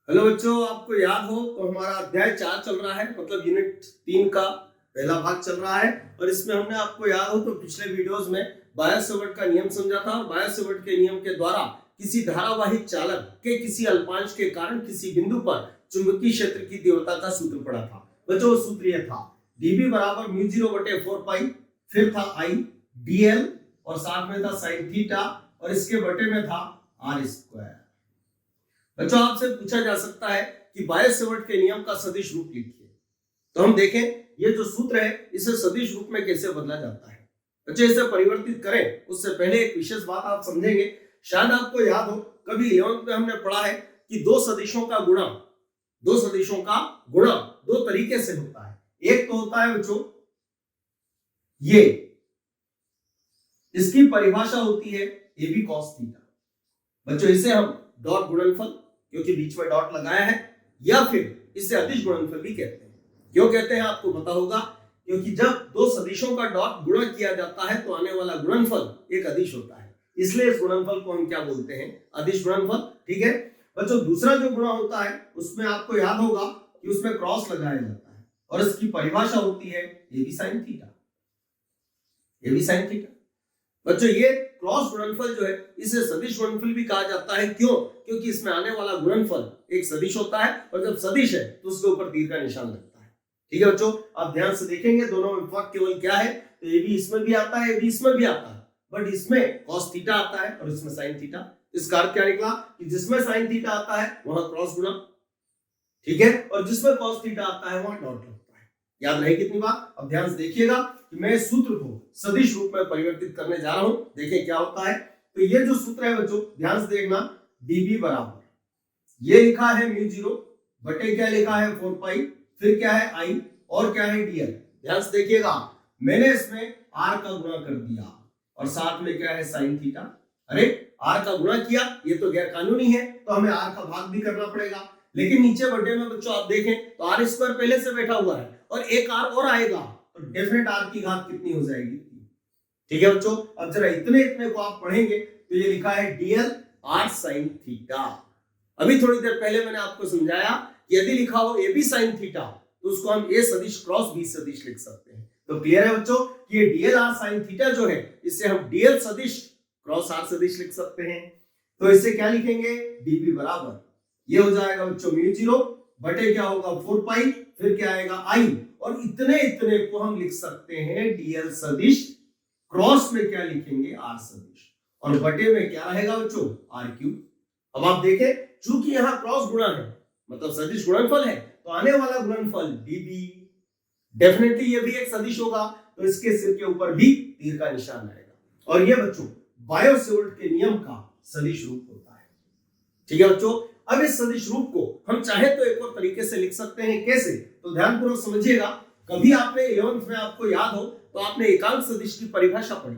Hello बच्चों, आपको याद हो तो हमारा अध्याय 4 चल रहा है, मतलब यूनिट 3 का पहला भाग चल रहा है। और इसमें हमने आपको याद हो तो पिछले वीडियोस में बायो-सेवर्ट का नियम समझा था और बायो-सेवर्ट के नियम के द्वारा किसी धारावाही चालक के किसी अल्पांश के कारण किसी बिंदु पर चुंबकीय क्षेत्र की तीव्रता का सूत्र पड़ा था। बच्चों वो सूत्र यह था dB बराबर μ0/4π, फिर था I dl और साथ में था sin थीटा और इसके बटे में था r स्क्वायर। बच्चों आपसे पूछा जा सकता है कि बायो-सेवर्ट के नियम का सदिश रूप लिखिए। तो हम देखें ये जो सूत्र है इसे सदिश रूप में कैसे बदला जाता है। बच्चों इसे परिवर्तित करें उससे पहले एक विशेष बात आप समझेंगे। शायद आपको याद हो कभी 11th में हमने पढ़ा है कि दो सदिशों का गुणा दो तरीके से होता है। एक तो होता है बच्चों ये, इसकी परिभाषा होती है ए बी कॉस थीटा। बच्चों इसे हम डॉट गुणनफल, क्योंकि बीच में डॉट लगाया है, या फिर इसे अदिश गुणनफल भी कहते हैं। क्यों कहते हैं आपको पता होगा, क्योंकि जब दो सदिशों का डॉट गुणा किया जाता है तो आने वाला गुणनफल एक अदिश होता है, इसलिए इस गुणनफल को हम क्या बोलते हैं, अदिश गुणनफल। ठीक है बच्चों, दूसरा जो गुणा होता है उसमें आपको याद होगा कि उसमें क्रॉस लगाया जाता है और इसकी परिभाषा होती है ए बी साइन थीटा। बच्चों ये क्रॉस गुणनफल जो है इसे सदिश गुणनफल भी कहा जाता है। क्यों? क्योंकि इसमें आने वाला गुणनफल एक सदिश होता है और जब सदिश है तो उसके ऊपर तीर का निशान लगता है। ठीक है बच्चों, आप ध्यान से देखेंगे दोनों में फर्क केवल क्या है, तो ए बी इसमें भी आता है, ए बी इसमें भी आता है, बट इसमें कॉस थीटा आता है और इसमें साइन थीटा। इसका अर्थ क्या निकला कि जिसमें साइन थीटा आता है वहां क्रॉस गुणा, ठीक है, और जिसमें कॉस थीटा आता है वहां डॉट लगता है। याद रहे कितनी बात? अब ध्यान से देखिएगा कि मैं सूत्र को सदिश रूप में परिवर्तित करने जा रहा हूं। देखिए क्या होता है। तो ये जो सूत्र है बच्चों ध्यान से देखना, dB बराबर ये लिखा है μ0 बटे क्या लिखा है 4π, फिर क्या है I और क्या है dl। ध्यान से देखिएगा, मैंने इसमें r का गुणा कर दिया और साथ में क्या है sin थीटा। अरे r का गुणा किया, ये तो गैर कानूनी है, तो हमें r का भाग भी करना पड़ेगा। लेकिन नीचे बटे में बच्चों आप देखें तो r स्क्वायर पहले से बैठा हुआ है और एक r और आएगा तो डेफिनेट r की घात कितनी हो जाएगी। ठीक है बच्चों, अब जरा इतने को आप पढ़ेंगे तो ये लिखा है dl r sin थीटा। अभी थोड़ी देर पहले मैंने आपको समझाया कि यदि लिखा हो ए बी साइन थीटा तो उसको हम ए सदिश क्रॉस बी सदिश लिख सकते हैं। तो क्लियर है बच्चों कि ये dl r sin थीटा जो है इसे हम dl सदिश क्रॉस r सदिश लिख सकते हैं। तो इसे क्या लिखेंगे, dB बराबर ये हो जाएगा बच्चों μ0 बटे क्या होगा 4π, फिर क्या आएगा I, और इतने को हम लिख सकते हैं dl सदिश, क्रॉस में क्या लिखेंगे r सदिश, और बटे में क्या रहेगा बच्चों r क्यूब। अब आप देखें चूंकि यहां क्रॉस गुणा है मतलब सदिश गुणनफल है, तो आने वाला गुणनफल dB डेफिनेटली ये भी एक सदिश होगा, तो इसके सिर के ऊपर भी तीर का निशान आएगा। और ये बच्चों बायो-सेवर्ट के नियम का सदिश रूप होता है। ठीक है बच्चों, अब इस सदिश रूप को हम चाहे तो एक और तरीके से लिख सकते हैं। कैसे? तो ध्यानपूर्वक समझिएगा। कभी आपने 11th में आपको याद हो तो आपने एकांक सदिश की परिभाषा पढ़ी।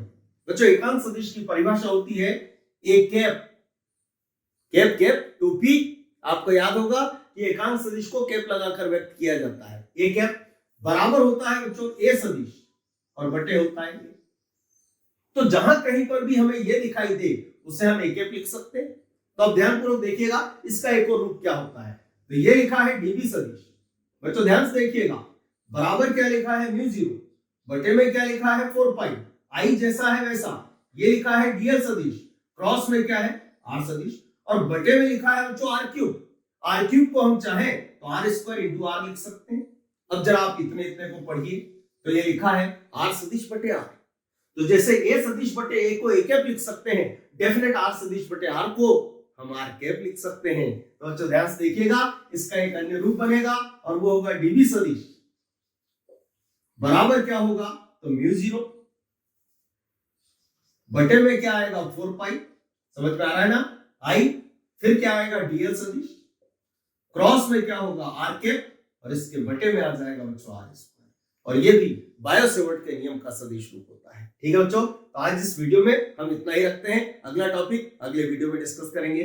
बच्चों एकांक सदिश की परिभाषा होती है ए कैप टोपी। आपको याद होगा कि एकांक सदिश को कैप लगाकर व्यक्त किया जाता है। ए कैप बराबर होता है बच्चों ए सदिश और बटे होता है ए। तो जहां कहीं पर भी हमें ये दिखाई दे उसे हम ए कैप लिख सकते हैं। तो अब ध्यानपूर्वक देखिएगा इसका एक और रूप क्या होता है। तो ये लिखा है dB सदिश। बच्चों ध्यान से देखिएगा, बराबर क्या लिखा है μ0 बटे में क्या लिखा है 4π, I जैसा है वैसा, ये लिखा है dl सदिश, क्रॉस में क्या है r सदिश, और बटे में लिखा है बच्चों r क्यूब को हम चाहे तो r स्क्वायर इंटू r लिख सकते हैं। अब जरा आप इतने को पढ़िए, तो ये लिखा है r सदिश बटे r। तो जैसे a सदिश बटे a को a कैप लिख सकते हैं, डेफिनेट r सदिश बटे r को हम r कैप लिख सकते हैं। तो बच्चों ध्यान से देखिएगा, इसका एक अन्य रूप बनेगा और वो होगा dB सदिश बराबर क्या होगा, तो μ0 बटे में क्या आएगा 4π, समझ में आ रहा है ना, I, फिर क्या आएगा dl सदिश, क्रॉस में क्या होगा r कैप, और इसके बटे में आ जाएगा बच्चों r स्क्वायर। और ये भी बायो-सेवर्ट के नियम का सदिश रूप होता है। ठीक है बच्चों, तो आज इस वीडियो में हम इतना ही रखते हैं। अगला टॉपिक अगले वीडियो में डिस्कस करेंगे।